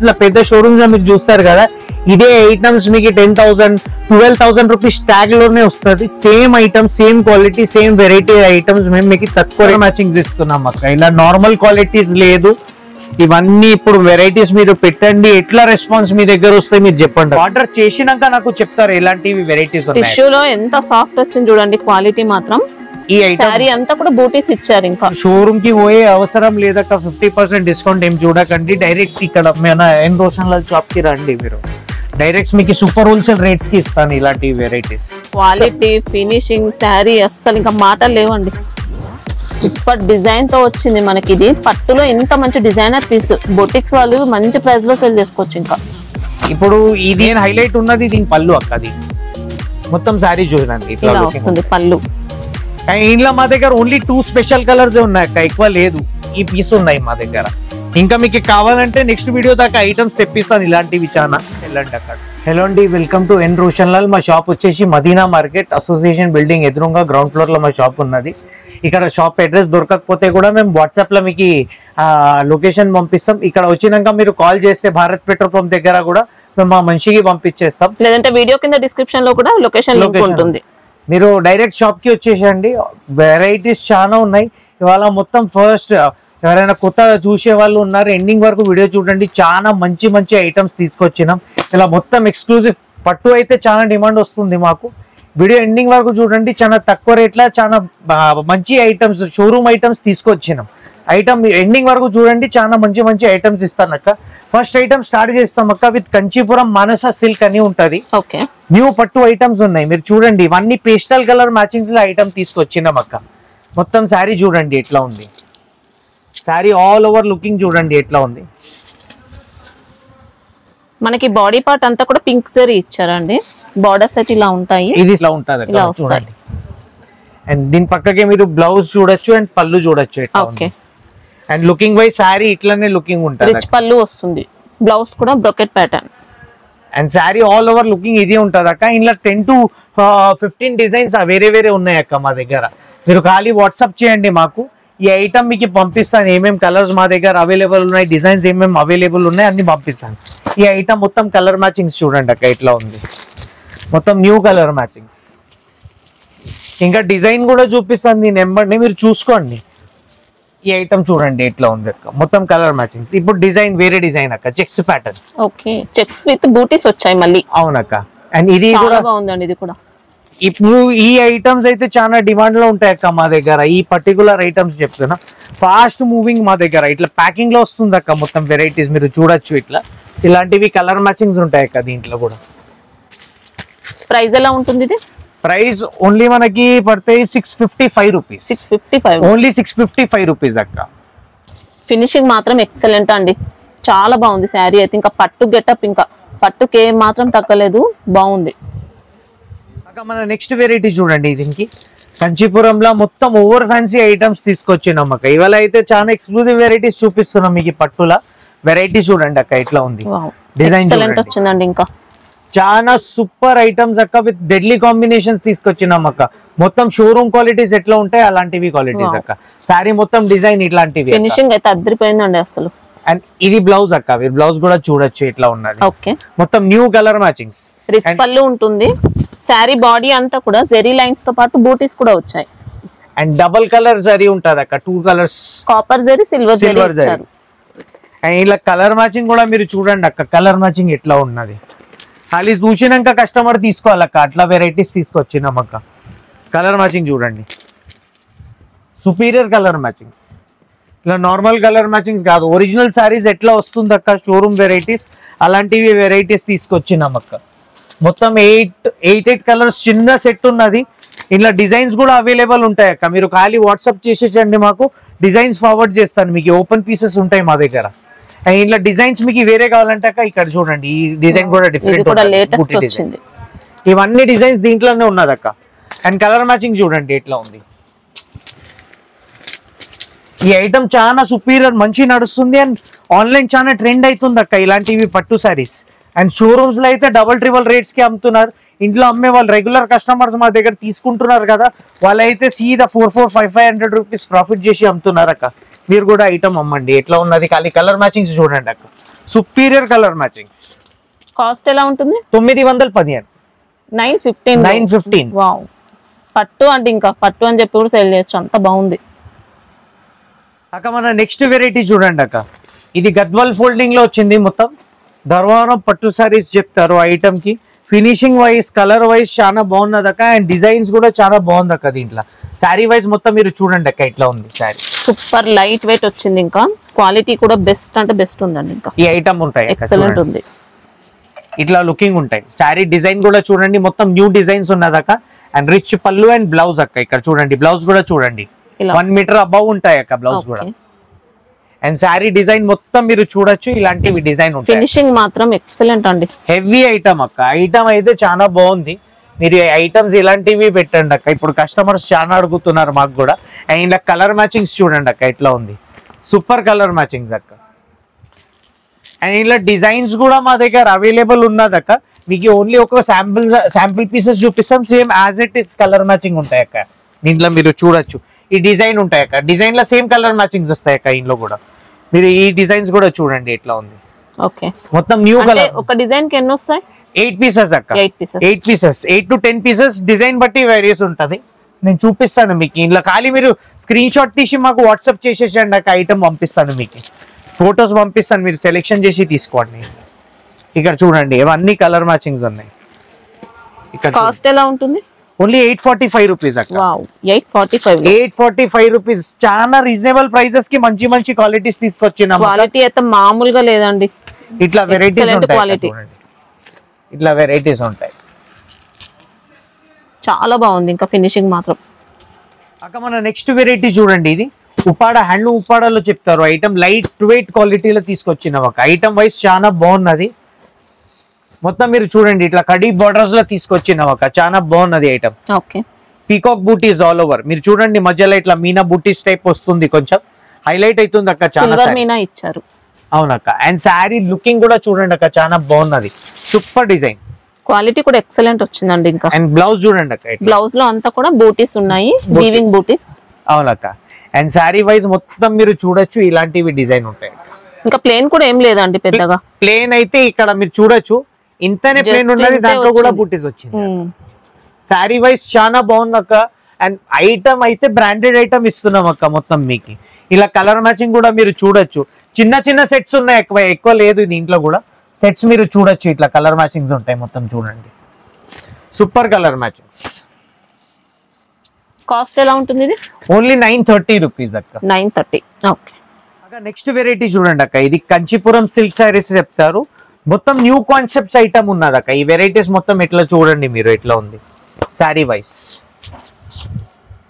ఇట్లా పెద్ద షోరూమ్స్ లో మీరు చూస్తారు కదా, ఇదే ఐటమ్స్ మీకు 10,000 12,000 రూపీస్ ట్యాగ్ లోనే వస్తుంది. Same items, same quality, same variety items మేము మీకు తక్కువ మ్యాచింగ్స్ ఇస్తున్నాం అక్క. ఇలా నార్మల్ క్వాలిటీస్ లేదు. ఇవన్నీ ఇప్పుడు వెరైటీస్ మీరు పెట్టండి, ఎట్లా రెస్పాన్స్ మీ దగ్గర వస్తాయి మీరు చెప్పండి. ఆర్డర్ చేసినాక నాకు చెప్తారు ఎలాంటివి వెరైటీస్ ఉన్నాయి. టిష్యూలో ఎంత సాఫ్ట్ వచ్చింది చూడండి, క్వాలిటీ మాత్రం. ఈ ఐటమ్ అంతా కూడా బూటీస్ ఇచ్చారు. ఇంకా షోరూమ్ కి పోయే అవసరం లేదక్క. 50% డిస్కౌంట్ ఏం చూడకండి, డైరెక్ట్ ఇక్కడ మన ఎన్ రోషన్ లాల్ షాప్ కి రండి. మీరు డైరెక్ట్ మీకు సూపర్ హోల్సేల్ రేట్స్ కి ఇస్తాను ఇలాంటి వెరైటీస్. క్వాలిటీ, ఫినిషింగ్, శారీ అస్సలు ఇంకా మాటలు లేవండి. సూపర్ డిజైన్ తో వచ్చింది మనకి. ఇది పట్టులో ఇంత మంచి డిజైనర్ పీస్ బొటిక్స్ వాళ్ళు మంచి ప్రైస్ లో సేల్ చేసుకోవచ్చు. ఇంకా ఇప్పుడు ఇది హైలైట్ ఉన్నది దీని పళ్ళు అక్క. అది మొత్తం శారీ చూడండి ఇట్లా వస్తుంది పళ్ళు. ఇంట్లో మా దగ్గర ఓన్లీ 2 స్పెషల్ కలర్స్ ఉన్నాయి అక్క, ఎక్కువ లేదు. ఈ పీస్ ఉన్నాయి మా దగ్గర. ఇంకా మీకు కావాలంటే నెక్స్ట్ వీడియో దాకా ఐటమ్స్ తెప్పిస్తాను ఇలాంటివి చాలా. వెళ్ళండి అక్కడ. హలో అండి, వెల్కమ్ టు ఎన్ రోషన్ లాల్. మా షాప్ వచ్చేసి మదీనా మార్కెట్ అసోసియేషన్ బిల్డింగ్ ఎదురుగా గ్రౌండ్ ఫ్లోర్ లో మా షాప్ ఉన్నది. ఇక్కడ షాప్ అడ్రస్ దొరకకపోతే కూడా మేము వాట్సాప్ లో మీకు లొకేషన్ పంపిస్తాం. ఇక్కడ వచ్చినాక మీరు కాల్ చేస్తే భారత్ పెట్రోల్ పంప్ దగ్గర కూడా మేము మా మనిషికి పంపించేస్తాం. లేదంటే వీడియో కింద డిస్క్రిప్షన్ లో కూడా లొకేషన్ లింక్ ఉంటుంది. మీరు డైరెక్ట్ షాప్ కి వచ్చేసండి. వెరైటీస్ చాలా ఉన్నాయి ఇవాళ. మొత్తం ఫస్ట్ ఎవరైనా కొత్తగా చూసే వాళ్ళు ఉన్నారు, ఎండింగ్ వరకు వీడియో చూడండి. చాలా మంచి మంచి ఐటమ్స్ తీసుకొచ్చినాం. ఇలా మొత్తం ఎక్స్క్లూజివ్ పట్టు అయితే చాలా డిమాండ్ వస్తుంది మాకు. వీడియో ఎండింగ్ వరకు చూడండి. చాలా తక్కువ రేట్ల చాలా మంచి ఐటమ్స్, షోరూమ్ ఐటమ్స్ తీసుకొచ్చినాం. ఐటమ్ ఎండింగ్ వరకు చూడండి, చాలా మంచి మంచి ఐటమ్స్ ఇస్తాను అక్క. ఫస్ట్ ఐటమ్ స్టార్ట్ చేస్తాం అక్క విత్ కంచీపురం మానస సిల్క్ అని ఉంటది. న్యూ పట్టు ఐటమ్స్ ఉన్నాయి మీరు చూడండి. ఇవన్నీ పేస్టల్ కలర్ మ్యాచింగ్స్ లో ఐటమ్ తీసుకొచ్చినాం అక్క. మొత్తం శారీ చూడండి ఎట్లా ఉంది. శారీ ఆల్ ఓవర్ లుకింగ్ చూడండి ఎట్లా ఉంది. మనకి బాడీ పార్ట్ అంతా కూడా పింక్ జరీ ఇచ్చారండి. బార్డర్స్ అయితే ఇలా ఉంటాయి. ఇది ఇలా ఉంటుంది చూడండి. అండ్ దీని పక్కకే మీరు బ్లౌజ్ చూడొచ్చు అండ్ పళ్ళు చూడొచ్చు. అండ్ లుకింగ్ వైజ్ శారీ ఇట్లానే లుకింగ్ ఉంటుంది. రిచ్ పళ్ళు వస్తుంది, బ్లౌజ్ కూడా brocade pattern. And sari all over looking ఇది ఉంటుంది అక్క. ఇందులో 10 to 15 డిజైన్స్ వేరే వేరే ఉన్నాయి అక్క మా దగ్గర. మీరు ఖాళీ వాట్సాప్ చేయండి మాకు. ఈ ఐటమ్ మీకు పంపిస్తాను. ఏమేమి కలర్స్ మా దగ్గర అవైలబుల్ ఉన్నాయి, డిజైన్స్ ఏమేమి అవైలబుల్ ఉన్నాయి అన్ని పంపిస్తాను. ఈ ఐటమ్ మొత్తం కలర్ మ్యాచింగ్స్ చూడండి అక్క ఎట్లా ఉంది. మొత్తం న్యూ కలర్ మ్యాచింగ్స్. ఇంకా డిజైన్ కూడా చూపిస్తాను దీని నెంబర్ని మీరు చూసుకోండి. ఈ ఐటమ్ చూడండి ఎట్లా ఉంది అక్క. మొత్తం కలర్ మ్యాచింగ్స్. ఇప్పుడు డిజైన్ వేరే డిజైన్ అక్క, checks pattern. Okay, checks with బూటీస్ వచ్చాయి మళ్ళీ. అవునక్క. అండ్ ఇది కూడా బాగుందండి. ఇది కూడా ఇప్పుడు ఈ ఐటమ్స్ అయితే చాలా డిమాండ్ లో ఉంటాయి అక్క మా దగ్గర. ఈ పర్టికులర్ ఐటమ్స్ చెప్తున్నా, ఫాస్ట్ మూవింగ్ మా దగ్గర. ఇట్లా ప్యాకింగ్ లో వస్తుంది అక్క మొత్తం వెరైటీస్ మీరు చూడొచ్చు. ఇట్లా ఇలాంటివి కలర్ మ్యాచింగ్స్ ఉంటాయి అక్క దీంట్లో కూడా. ప్రైస్ ఎలా ఉంటుంది ఇది? ప్రైస్ ఓన్లీ మనకి పడతాయి 655 రూపీస్. 655 ఓన్లీ 655 రూపీస్ అక్క. ఫినిషింగ్ మాత్రం ఎక్సలెంట్ అండి, చాలా బాగుంది శారీ అయితే. ఇంకా పట్టు గెటప్, ఇంకా పట్టుకే మాత్రం తగ్గలేదు, బాగుంది. మన నెక్స్ట్ వెరైటీ చూడండి. దీనికి కంచీపురంలో మొత్తం ఓవర్ ఫ్యాన్సీ ఐటమ్స్ తీసుకొచ్చినాం అక్క. ఇవాళ అయితే చాలా ఎక్స్క్లూజివ్ వెరైటీస్ చూపిస్తున్నాం మీకు. పట్టుల వెరైటీ చూడండి అక్క ఎట్లా ఉంది. డిజైన్ వచ్చిందండి. ఇంకా చాలా సూపర్ ఐటమ్స్ అక్క విత్ డెడ్లీ కాంబినేషన్స్ తీసుకొచ్చినాం అక్క. మొత్తం షోరూమ్ క్వాలిటీస్ ఎట్లా ఉంటాయి అలాంటివి క్వాలిటీస్ అక్క. శారీ మొత్తం డిజైన్ ఇట్లాంటివి. ఫినిషింగ్ అయితే అద్దరిపోయిందండి అసలు. అండ్ ఇది బ్లౌజ్ అక్క. మీరు బ్లౌజ్ కూడా చూడొచ్చు ఎట్లా ఉన్నది. మొత్తం న్యూ కలర్ మ్యాచింగ్స్. రిచ్ పళ్ళు ఉంటుంది. శారీ బాడీ అంతా కూడా జెరీ లైన్స్ తో పాటు బూటీస్ కూడా వచ్చాయి. అండ్ డబుల్ కలర్ జరీ ఉంటది అక్క. 2 colours, copper zari, silver zari ఇచ్చారు. అండ్ ఇలా కలర్ మ్యాచింగ్ కూడా మీరు చూడండి అక్క. కలర్ మ్యాచింగ్ ఎట్లా ఉన్నది. ఖాళీ చూసినాక కస్టమర్ తీసుకోవాలక్క. అట్లా వెరైటీస్ తీసుకొచ్చినాం అక్క. కలర్ మ్యాచింగ్ చూడండి, సుపీరియర్ కలర్ మ్యాచింగ్స్. ఇలా నార్మల్ కలర్ మ్యాచింగ్స్ కాదు, ఒరిజినల్ శారీస్ ఎట్లా వస్తుంది అక్క షోరూమ్ వెరైటీస్ అలాంటివి వెరైటీస్ తీసుకొచ్చినాం అక్క. మొత్తం 8 కలర్స్ చిన్న సెట్ ఉన్నది. ఇలా డిజైన్స్ కూడా అవైలబుల్ ఉంటాయి అక్క. మీరు ఖాళీ వాట్సాప్ చేసేసండి మాకు, డిజైన్స్ ఫార్వర్డ్ చేస్తాను మీకు. ఓపెన్ పీసెస్ ఉంటాయి మా దగ్గర. ఇలా డిజైన్స్ మీకు వేరే కావాలంటే అక్క ఇక్కడ చూడండి. ఈ డిజైన్ కూడా డిఫరెంట్. ఇవన్నీ డిజైన్స్ దీంట్లోనే ఉన్నది అక్క. అండ్ కలర్ మ్యాచింగ్ చూడండి ఎట్లా ఉంది. ఈ ఐటమ్ చాలా సుపీరియర్, మంచి నడుస్తుంది. అండ్ ఆన్లైన్ చాలా ట్రెండ్ అవుతుంది అక్క ఇలాంటివి పట్టు సారీస్. అండ్ షోరూమ్స్ లో అయితే డబల్ రేట్స్ కి అమ్ముతున్నారు. ఇంట్లో అమ్మే వాళ్ళు రెగ్యులర్ కస్టమర్స్ మా దగ్గర తీసుకుంటున్నారు కదా, వాళ్ళైతే సీదా 400-500 రూపీస్ ప్రాఫిట్ చేసి అమ్ముతున్నారు అక్క. మీరు కూడా ఐటమ్ అమ్మండి. ఎట్లా ఉన్నది, ఖాళీ కలర్ మ్యాచింగ్స్ చూడండి అక్క. Superior colour matchings. కాస్ట్ ఎలా ఉంటుంది? 915. 915. 915. వావ్, పట్టు అంటే ఇంకా పట్టు అని చెప్పి కూడా సేల్ చేయొచ్చు, అంత బాగుంది అక్క. మన నెక్స్ట్ వెరైటీ చూడండి అక్క, ఇది గద్వాల్ ఫోల్డింగ్ లో వచ్చింది. మొత్తం ధర్వారం పట్టు సారీస్ చెప్తారు ఐటమ్ కి. ఫినిషింగ్ వైజ్ కలర్ వైజ్ చాలా బాగున్నది అక్క, అండ్ డిజైన్స్ కూడా చాలా బాగుంది అక్క. దీంట్లో శారీ వైజ్ మొత్తం మీరు చూడండి అక్క ఇట్లా ఉంది శారీ. సూపర్ లైట్ వెయిట్ వచ్చింది, ఇంకా క్వాలిటీ కూడా బెస్ట్ అంటే బెస్ట్ ఉందండి. ఇంకా ఈ ఐటమ్ ఉంటాయి ఎక్సలెంట్ ఉంది, ఇట్లా లుకింగ్ ఉంటాయి. శారీ డిజైన్ కూడా చూడండి, మొత్తం న్యూ డిజైన్స్ ఉన్నది అక్క. అండ్ రిచ్ పళ్ళు అండ్ బ్లౌజ్ అక్క. ఇక్కడ చూడండి బ్లౌజ్ కూడా చూడండి, 1 మీటర్ అబౌవ్ ఉంటాయి అక్క బ్లౌజ్ కూడా. అండ్ శారీ డిజైన్ మొత్తం మీరు చూడొచ్చు, ఇలాంటివి డిజైన్ ఉంటాయి. ఫినిషింగ్ మాత్రం ఎక్సలెంట్ అండి, హెవీ ఐటమ్ అక్క. ఐటమ్ అయితే చాలా బాగుంది. మీరు ఐటమ్స్ ఇలాంటివి పెట్టండి అక్క. ఇప్పుడు కస్టమర్స్ చాలా అడుగుతున్నారు మాకు కూడా. అండ్ ఇలా కలర్ మ్యాచింగ్స్ చూడండి అక్క ఇట్లా ఉంది, సూపర్ కలర్ మ్యాచింగ్స్ అక్క. అండ్ ఇలా డిజైన్స్ కూడా మా దగ్గర అవైలబుల్ ఉన్నది అక్క. మీకు ఓన్లీ ఒక శాంపుల్ పీసెస్ చూపిస్తాం, same as it is colour matching ఉంటాయి అక్క. దీంట్లో మీరు చూడొచ్చు ఈ డిజైన్ ఉంటాయి అక్క. డిజైన్ లో సేమ్ కలర్ మ్యాచింగ్స్ వస్తాయి అక్క. ఇంట్లో కూడా మీరు ఈ డిజైన్స్ కూడా చూడండి ఎట్లా ఉంది. ఓకే, మొత్తం న్యూ కలర్. ఒక డిజైన్ కి ఎన్ని వస్తాయి? 8 పీసెస్ అక్క. 8 పీసెస్, 8 to 10 పీసెస్. డిజైన్ బట్టి వేరియస్ ఉంటది, నేను చూపిస్తాను మీకు. ఇంట్లో ఖాళీ మీరు స్క్రీన్ షాట్ తీసి మాకు వాట్సాప్ చేసేసండి అక్క. ఐటమ్ పంపిస్తాను మీకు, ఫొటోస్ పంపిస్తాను, మీరు సెలెక్షన్ చేసి తీసుకోండి. ఇక్కడ చూడండి ఇవన్నీ కలర్ మ్యాచింగ్స్ ఉన్నాయి. ఇక్కడ కాస్ట్ ఎలా ఉంటుంది? ఓన్లీ 845 రూపీస్ అక్క. Wow, 845 rupees. చాలా రీజనబుల్ ప్రైసెస్ కి మంచి మంచి క్వాలిటీస్ తీసుకొచ్చినా. క్వాలిటీ అయితే మామూలుగా లేదండి, ఇట్లా వెరైటీస్ ఉంటాయి. క్వాలిటీ ఇట్లా వెరైటీస్ ఉంటాయి, చాలా బాగుంది. ఇంకా ఫినిషింగ్ మాత్రం అక్క. మన నెక్స్ట్ వెరైటీ చూడండి, ఇది ఉపాడ హ్యాండ్లూమ్ ఉపాడలో చెప్తారు ఐటమ్. లైట్ వెయిట్ క్వాలిటీలో తీసుకొచ్చినాం ఒక ఐటమ్ వైజ్ చాలా బాగున్నది. మొత్తం మీరు చూడండి ఇట్లా కడీ బోర్డర్స్ లో తీసుకొచ్చినాం ఒక చాలా బాగున్నది ఐటమ్. ఓకే, పీకాక్ బూటీస్ ఆల్ ఓవర్. మీరు చూడండి మధ్యలో ఇట్లా మీనా బూటీస్ టైప్ వస్తుంది, కొంచెం హైలైట్ అవుతుంది అక్క. చాలా మీనా ఇచ్చారు, అవునక్క. అండ్ శారీ లుకింగ్ కూడా చూడండి అక్క, చాలా బాగున్నది, సూపర్ డిజైన్. క్వాలిటీ కూడా ఎక్సలెంట్ వచ్చిందండి. ఇంకా అండ్ బ్లౌజ్ చూడండి అక్క, బ్లౌజ్ లో అంతా కూడా బూటీస్ ఉన్నాయి, వీవింగ్ బూటీస్. అవునక్క. అండ్ శారీ వైజ్ మొత్తం మీరు చూడొచ్చు ఇలాంటివి డిజైన్ ఉంటాయి. ఇంకా ప్లేన్ కూడా ఏం లేదండి పెద్దగా. ప్లేన్ అయితే ఇక్కడ మీరు చూడొచ్చు ఇంతనే ప్లేన్ ఉన్నది, దాంట్లో కూడా బూటీస్ వచ్చింది. శారీ వైజ్ చాలా బాగుంది అక్క. అండ్ ఐటమ్ అయితే బ్రాండెడ్ ఐటమ్ ఇస్తున్నాం అక్క మొత్తం మీకు. ఇలా కలర్ మ్యాచింగ్ కూడా మీరు చూడొచ్చు. చిన్న చిన్న సెట్స్ ఉన్నాయి, ఎక్కువ లేదు దీంట్లో కూడా. సెట్స్ మీరు చూడొచ్చు, ఇట్లా కలర్ మ్యాచింగ్స్ ఉంటాయి మొత్తం చూడండి, సూపర్ కలర్ మ్యాచింగ్స్. కాస్ట్ ఎలా ఉంటుంది ఇది? ఓన్లీ 930 రూపీస్ అక్క. 930. ఓకే అక్క. నెక్స్ట్ వెరైటీ చూడండి అక్క, ఇది కంచిపురం సిల్క్ సారీస్ చెప్తారు. మొత్తం న్యూ కాన్సెప్ట్స్ ఐటమ్ ఉన్నది అక్క. ఈ వెరైటీస్ మొత్తం ఎట్లా చూడండి మీరు, ఎట్లా ఉంది శారీ వైజ్.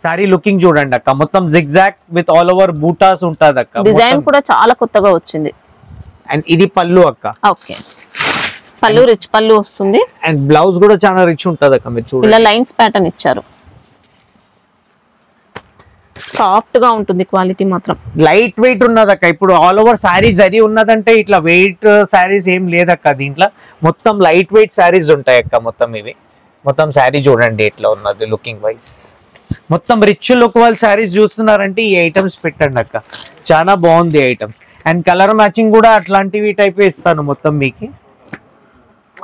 శారీ లుకింగ్ చూడండి అక్క, మొత్తం zigzag with all over buttas ఉంటది అక్క. డిజైన్ కూడా చాలా కొత్తగా వచ్చింది. అండ్ ఇది పళ్ళు అక్క. ఓకే, పళ్ళు రిచ్ పళ్ళు వస్తుంది. అండ్ బ్లౌజ్ కూడా చాలా రిచ్ ఉంటది అక్క. మీరు చూడండి ఇలా లైన్స్ ప్యాటర్న్ ఇచ్చారు, సాఫ్ట్ గా ఉంటుంది. క్వాలిటీ మాత్రం లైట్ వెయిట్ ఉన్నది అక్క. ఇప్పుడు ఆల్ ఓవర్ శారీ జరీ ఉన్నదంటే ఇట్లా వెయిట్ శారీస్ ఏం లేదక్క. దీంట్లో మొత్తం లైట్ వెయిట్ శారీస్ ఉంటాయి అక్క. మొత్తం ఇవి మొత్తం శారీ చూడండి ఎట్లా ఉన్నది లుకింగ్ వైజ్. మొత్తం రిచ్ లుక్ వాళ్ళ శారీస్ చూస్తున్నారంటే ఈ ఐటమ్స్ పెట్టండి అక్క, చాలా బాగుంది ఐటమ్స్. అండ్ కలర్ మ్యాచింగ్ కూడా అట్లాంటివి టైప్ ఇస్తాను మొత్తం మీకు.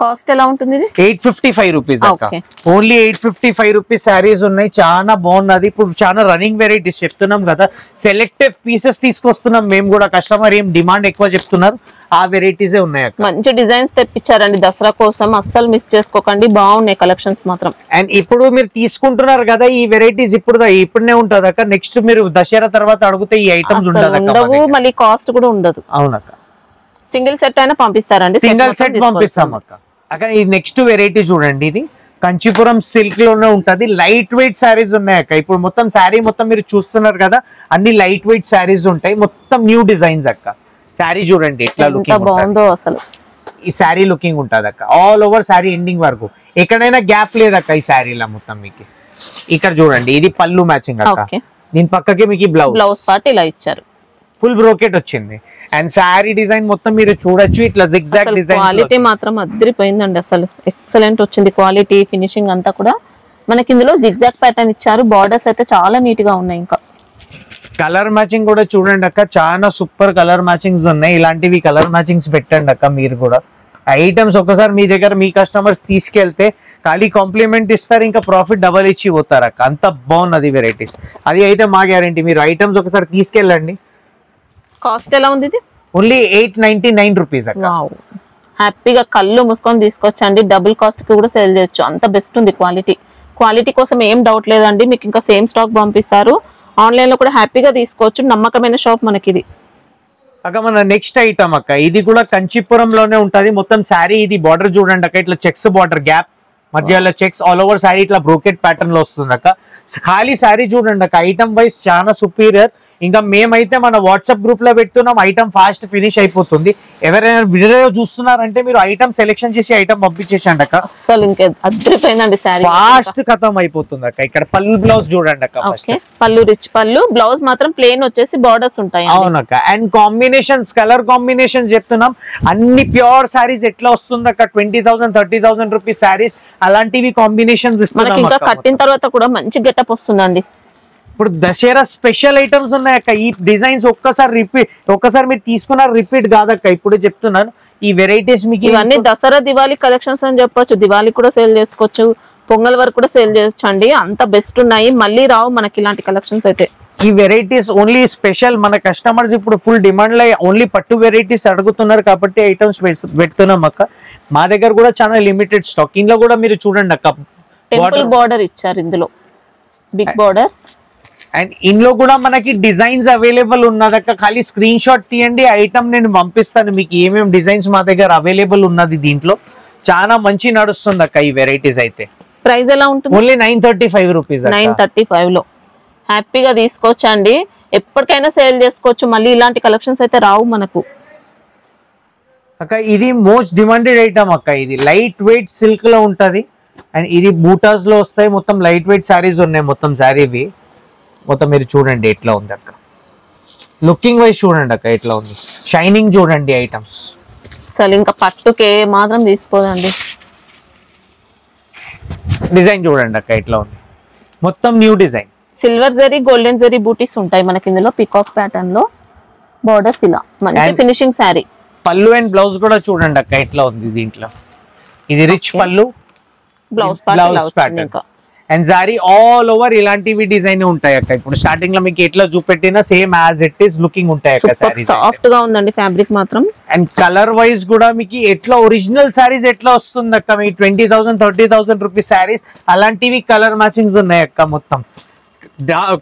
కాస్ట్ ఎలా ఉంటుంది ఇది? 855 రూపీస్ అక్క. ఓన్లీ 855 రూపీస్ శారీస్ ఉన్నాయి, చాలా బాగున్నది. ఇప్పుడు చాలా రన్నింగ్ వెరైటీస్ చెప్తున్నాం కదా, సెలెక్టివ్ పీసెస్ తీసుకొస్తున్నాం మేము కూడా. కస్టమర్ ఏం డిమాండ్ ఎక్కువ చెప్తున్నారు, ఆ వెరైటీసే ఉన్నాయి అక్క. మంచి డిజైన్స్ తెప్పించారండి దసరా కోసం, అస్సలు మిస్ చేసుకోకండి, బాగున్నాయి కలెక్షన్స్ మాత్రం. అండ్ ఇప్పుడు మీరు తీసుకుంటున్నారు కదా ఈ వెరైటీస్, ఇప్పుడునే ఉంటది అక్క. నెక్స్ట్ మీరు దసరా తర్వాత అడిగితే ఈ ఐటమ్స్ ఉండవు, మళ్ళీ కాస్ట్ కూడా ఉండదు. అవునక్క. సింగిల్ సెట్ అయినా పంపిస్తారండి? సింగిల్ సెట్ పంపిస్తాం అక్క. అక్క ఈ నెక్స్ట్ వెరైటీ చూడండి, ఇది కంచిపురం సిల్క్ లోనే ఉంటది. లైట్ వెయిట్ శారీస్ ఉన్నాయి అక్క. ఇప్పుడు మొత్తం శారీ మొత్తం మీరు చూస్తున్నారు కదా, అన్ని లైట్ వెయిట్ శారీస్ ఉంటాయి, మొత్తం న్యూ డిజైన్స్ అక్క. శారీ చూడండి ఎట్లా లుకింగ్ బాగుందో అసలు. ఈ శారీ లుకింగ్ ఉంటది అక్క, ఆల్ ఓవర్ శారీ ఎండింగ్ వరకు ఎక్కడైనా గ్యాప్ లేదక్క ఈ శారీలో మొత్తం మీకు. ఇక్కడ చూడండి ఇది పళ్ళు మ్యాచింగ్ అక్క. దీని పక్కకి మీకు బ్లౌజ్ పార్ట్ ఇలా ఇచ్చారు, ఫుల్ బ్రోకెట్ వచ్చింది. అండ్ శారీ డిజైన్ మొత్తం మీరు చూడొచ్చు ఇట్లా జిగ్జాగ్ డిజైన్. క్వాలిటీ మాత్రం అదిరిపోయిందండి, అసలు ఎక్సలెంట్ వచ్చింది క్వాలిటీ, ఫినిషింగ్ అంతా కూడా. మనకి ఇందులో జిగ్జాగ్ ప్యాటర్న్ ఇచ్చారు, బార్డర్స్ అయితే చాలా నీట్ గా ఉన్నాయి. ఇంకా కలర్ మ్యాచింగ్ కూడా చూడండి అక్క, చాలా సూపర్ కలర్ మ్యాచింగ్స్ ఉన్నాయి. ఇలాంటివి కలర్ మ్యాచింగ్స్ పెట్టండి అక్క మీరు కూడా. ఐటమ్స్ ఒకసారి మీ దగ్గర మీ కస్టమర్స్ తీసుకెళ్తే ఖాళీ కాంప్లిమెంట్ ఇస్తారు, ఇంకా ప్రాఫిట్ డబల్ ఇచ్చి పోతారు అక్క. అంత బాగున్నది వెరైటీస్. అది అయితే మా గ్యారంటీ. మీరు ఐటమ్స్ ఒకసారి తీసుకెళ్ళండి. కాస్ట్ ఎలా ఉంది ఇది? ఓన్లీ 899 రూపీస్ అక్క. హ్యాపీగా కళ్ళు మూసుకొని తీసుకొచ్చండి. డబుల్ కాస్ట్ కి కూడా సేల్ చేయొచ్చు, అంత బెస్ట్ ఉంది క్వాలిటీ. క్వాలిటీ కోసం ఏం డౌట్ లేదండి, మీకు ఇంకా సేమ్ స్టాక్ పంపిస్తారు. ఆన్లైన్ లో కూడా హ్యాపీగా తీసుకోవచ్చు. నమ్మకమైన షాప్ మనకి ఇది. అక్క మన నెక్స్ట్ ఐటమ్ అక్క, ఇది కూడా కంచిపురంలోనే ఉంటది. మొత్తం శారీ ఇది బార్డర్ చూడండి అక్క, ఇట్లా చెక్స్ బార్డర్, గ్యాప్ మధ్యలో చెక్స్, ఆల్ ఓవర్ శారీ ఇట్లా బ్రోకెట్ ప్యాటర్న్ లో వస్తుంది అక్క. ఖాళీ శారీ చూడండి అక్క, ఐటమ్ వైజ్ చాలా సుపీరియర్. ఇంకా మేమైతే మన వాట్సాప్ గ్రూప్ లో పెడుతున్నాం, ఐటమ్ ఫాస్ట్ ఫినిష్ అయిపోతుంది. ఎవరైనా వీడియో చూస్తున్నారంటే మీరు ఐటమ్ సెలెక్షన్ చేసి ఐటమ్ పంపించేసండి అక్క. అసలు ఇంకా అద్రిపోయిందండి శారీ, ఫాస్ట్ ఖతం అయిపోతుంది అక్క. ఇక్కడ పళ్ళు బ్లౌజ్ చూడండి అక్క, పళ్ళు రిచ్ పళ్ళు, బ్లౌజ్ మాత్రం ప్లేన్ వచ్చేసి బార్డర్స్ ఉంటాయి. అవునక్క. అండ్ కాంబినేషన్స్, కలర్ కాంబినేషన్స్ చెప్తున్నాం. అన్ని ప్యూర్ సారీస్ ఎట్లా వస్తుంది అక్క, 20,000 30,000 రూపీస్ సారీస్ అలాంటివి కాంబినేషన్స్ మనకి. ఇంకా కట్టిన తర్వాత కూడా మంచి గెటప్ వస్తుందండి. ఇప్పుడు దసరా స్పెషల్ ఐటమ్స్ ఉన్నాయి అక్క. ఈ డిజైన్స్ ఒక్కసారి మీరు తీసుకున్నారు, రిపీట్ కాదక్క. ఇప్పుడు చెప్తున్నాను ఈ వెరైటీస్ మీకు ఇవన్నీ దసరా దివాళీ కలెక్షన్స్ అని చెప్పొచ్చు. దివాళీ కూడా సేల్ చేసుకోవచ్చు, పొంగల్ వరకు కూడా సేల్ చేయొచ్చు అండి. అంత బెస్ట్ ఉన్నాయి, మళ్ళీ రావు మనకి ఇలాంటి కలెక్షన్స్ అయితే. ఈ వెరైటీస్ ఓన్లీ స్పెషల్. మన కస్టమర్స్ ఇప్పుడు ఫుల్ డిమాండ్ లో ఓన్లీ పట్టు వెరైటీస్ అడుగుతున్నారు కాబట్టి ఐటమ్స్ పెడుతున్నాం అక్క. మా దగ్గర కూడా చాలా లిమిటెడ్ స్టాక్. ఇందులో కూడా మీరు చూడండి అక్క, టెంపుల్ బార్డర్ ఇచ్చారు ఇందులో, బిగ్ బార్డర్. అండ్ ఇందులో కూడా మనకి డిజైన్స్ అవైలబుల్ ఉన్నదక్క. ఖాళీ స్క్రీన్ షాట్ తీయండి, ఐటమ్ నేను పంపిస్తాను మీకు ఏమేమి డిజైన్స్ మా దగ్గర అవైలబుల్ ఉన్నది. దీంట్లో చాలా మంచి నడుస్తుంది అక్క ఈ వెరైటీస్ అయితే. ప్రైస్ ఎలా ఉంటుంది? Only 935 rupees. 935 లో హ్యాపీగా తీసుకోవచ్చండి. ఎప్పటికైనా సేల్ చేసుకోవచ్చు, మళ్ళీ ఇలాంటి కలెక్షన్స్ అయితే రావు మనకు అక్క. ఇది మోస్ట్ డిమాండెడ్ ఐటమ్ అక్క. ఇది లైట్ వెయిట్ సిల్క్ లో ఉంటది. అండ్ ఇది బూటాస్ లో వస్తాయి. మొత్తం లైట్ వెయిట్ సారీస్ ఉన్నాయి. మొత్తం సారీవి మొత్తం మీరు చూడండి ఎట్లా ఉంది అక్క. లుకింగ్ వైజ్ చూడండి అక్క ఎట్లా ఉంది. షైనింగ్ చూడండి ఐటమ్స్. అసలు ఇంకా పట్టుకే మాత్రం తీసుకోదండి. డిజైన్ చూడండి అక్క ఎట్లా ఉంది. మొత్తం new design. Silver zari, golden zari బూటీస్ ఉంటాయి మనకి ఇందులో. పికాక్ ప్యాటర్న్ లో బోర్డర్స్, ఇలా మంచి ఫినిషింగ్ శారీ. పళ్ళు అండ్ బ్లౌజ్ కూడా చూడండి అక్క ఎట్లా ఉంది. దీంట్లో ఇది రిచ్ పళ్ళు, blouse pattern. And sari all over ఇలాంటివి డిజైన్ ఉంటాయి అక్క. ఇప్పుడు స్టార్టింగ్ లో మీకు ఎట్లా చూపెట్టినా same as it is looking ఉంటాయి అక్క. సారీస్ సాఫ్ట్ గా ఉందండి ఫ్యాబ్రిక్ మాత్రం. అండ్ కలర్ వైజ్ కూడా మీకు ఎట్లా ఒరిజినల్ సారీస్ ఎట్లా వస్తుంది అక్క, మీకు 20,000 30,000 రూపీస్ సారీస్ అలాంటివి కలర్ మ్యాచింగ్స్ ఉన్నాయి అక్క. మొత్తం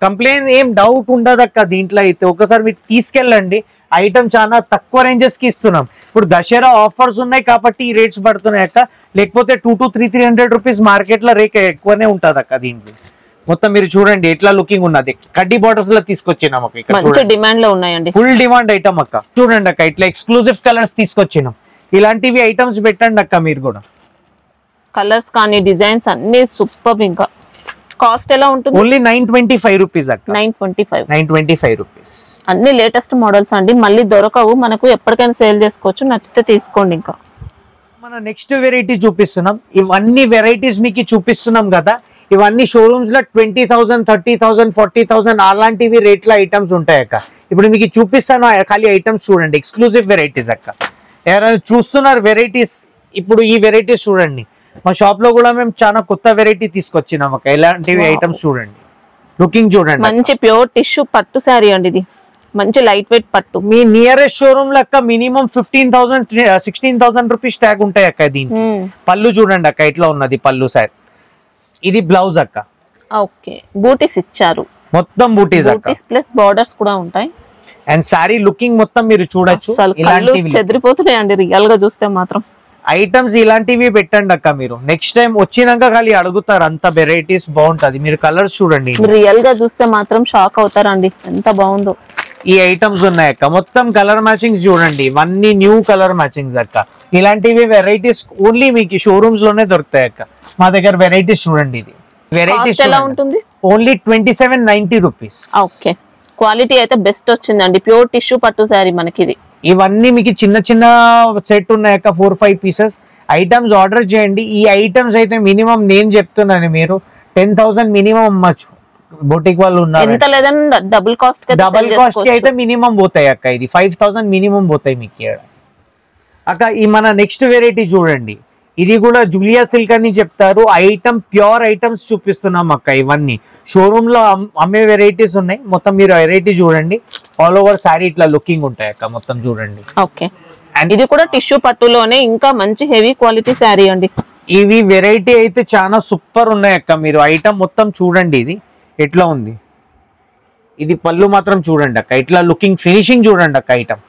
కంప్లైంట్ ఏం డౌట్ ఉండదు అక్క. దీంట్లో అయితే ఒకసారి మీరు తీసుకెళ్ళండి. ఐటమ్ చాలా తక్కువ రేంజెస్ కి ఇస్తున్నాం. ఇప్పుడు దసరా ఆఫర్స్ ఉన్నాయి కాబట్టి ఈ రేట్స్ పడుతున్నాయి అక్క. లేకపోతే 200-300 రూపీస్ మార్కెట్ లో రేట్ ఎక్కువనే ఉంటది అక్క. దీంట్లో మొత్తం మీరు చూడండి ఎట్లా లుకింగ్ ఉన్నది. కడ్డీ బార్డర్స్ లో తీసుకొచ్చినాం అక్క. మంచి డిమాండ్ లో ఉన్నాయండి, ఫుల్ డిమాండ్ ఐటమ్ అక్క. చూడండి అక్క ఇట్లా ఎక్స్క్లూజివ్ కలర్స్ తీసుకొచ్చినాం. ఇలాంటివి ఐటమ్స్ పెట్టండి అక్క మీరు కూడా. కలర్స్ కానీ డిజైన్స్ అన్ని సూపర్. ఇంకా కాస్ట్ ఎలా ఉంటుంది? ఓన్లీ 925 రూపీస్ అక్క. 925 రూపీస్. అన్ని లేటెస్ట్ మోడల్స్ అండి, మళ్ళీ దొరకవు మనకు. ఎప్పటికైనా సేల్ చేసుకోవచ్చు, నచ్చితే తీసుకోండి. ఇంకా మన నెక్స్ట్ వెరైటీ చూపిస్తున్నాం. ఇవన్నీ వెరైటీస్ మీకు చూపిస్తున్నాం కదా. ఇవన్నీ షోరూమ్స్ లో 20,000 30,000 40,000 అలాంటివి రేట్ల ఐటమ్స్ ఉంటాయి అక్క. ఇప్పుడు మీకు చూపిస్తాను ఖాళీ ఐటమ్స్ చూడండి. ఎక్స్క్లూజివ్ వెరైటీస్ అక్క. ఎవరైనా చూస్తున్నారు వెరైటీస్, ఇప్పుడు ఈ వెరైటీస్ చూడండి. మా షాప్ లో కూడా మేము చాలా కొత్త వెరైటీ తీసుకొచ్చినాం అక్క. ఇలాంటివి ఐటమ్స్ చూడండి. లుకింగ్ చూడండి. మంచి ప్యూర్ టిష్యూ పట్టు శారీ అండి. ఇది మంచి లైట్ వెయిట్ పట్టు. మీ నియరెస్ట్ షోరూమ్ లెక్క మినిమం 15,000 16,000 రూపీస్ ట్యాగ్ ఉంటాయి అక్క. దీనికి పళ్ళు చూడండి అక్క ఎట్లా ఉన్నది పళ్ళు సార్. ఇది బ్లౌజ్ అక్క. ఓకే, బూటీస్ ఇచ్చారు. మొత్తం బూటీస్ అక్క, ప్లస్ బార్డర్స్ కూడా ఉంటాయి. అండ్ సారీ లుకింగ్ మొత్తం మీరు చూడొచ్చు. చెదిరిపోతున్నాయండి రియల్ గా చూస్తే మాత్రం. ఐటమ్స్ ఇలాంటివి పెట్టండి అక్క. మీరు నెక్స్ట్ టైం వచ్చినాక ఖాళీ అడుగుతారు. అంత వెరైటీస్ బాగుంటది. మీరు కలర్స్ చూడండి. రియల్ గా చూస్తే మాత్రం షాక్ అవుతారండి, ఎంత బాగుందో. ఈ ఐటమ్స్ ఉన్నాయి అక్క. మొత్తం కలర్ మ్యాచింగ్స్ చూడండి. ఇవన్నీ న్యూ కలర్ మ్యాచింగ్స్ అక్క. ఇలాంటివి వెరైటీస్ ఓన్లీ మీకు షోరూమ్స్ లోనే దొరుకుతాయి అక్క. మా దగ్గర వెరైటీస్ చూడండి. ఇది వెరైటీస్ ఎలా ఉంటుంది? Only 2790 rupees. ఓకే, క్వాలిటీ అయితే బెస్ట్ వచ్చిందండి. ప్యూర్ టిష్యూ పట్టు శారీ మనకి ఇది. ఇవన్నీ మీకు చిన్న చిన్న సెట్ ఉన్నాయి అక్క. 4-5 పీసెస్ ఐటమ్స్ ఆర్డర్ చేయండి. ఈ ఐటమ్స్ అయితే మినిమం నేను చెప్తున్నాను, మీరు 10,000 మినిమం అమ్మచ్చు. బొటిక్ వాళ్ళు ఉన్నారు, ఎంత లేదని డబుల్ కాస్ట్ డబల్ కాస్ట్ కి అయితే మినిమం పోతాయి అక్క. ఇది 5000 మినిమం పోతాయి మీకు ఇక్కడ అక్క. ఈ మన నెక్స్ట్ వెరైటీ చూడండి, ఇది కూడా జూలియా సిల్క్ అని చెప్తారు. ఐటమ్ ప్యూర్ ఐటమ్స్ చూపిస్తున్నాం అక్క. ఇవన్నీ షోరూమ్ లో అమ్మే వెరైటీస్ ఉన్నాయి. మొత్తం మీరు వెరైటీ చూడండి, ఆల్ ఓవర్ సారీ ఇట్లా లుకింగ్ ఉంటాయి అక్క. మొత్తం చూడండి. ఓకే, ఇది కూడా టిష్యూ పట్టులోనే ఇంకా మంచి హెవీ క్వాలిటీ శారీ అండి. ఇవి వెరైటీ అయితే చాలా సూపర్ ఉన్నాయి అక్క. మీరు ఐటమ్ మొత్తం చూడండి, ఇది ఎట్లా ఉంది. ఇది పళ్ళు మాత్రం చూడండి అక్క, ఇట్లా లుకింగ్ ఫినిషింగ్ చూడండి అక్క. ఐటమ్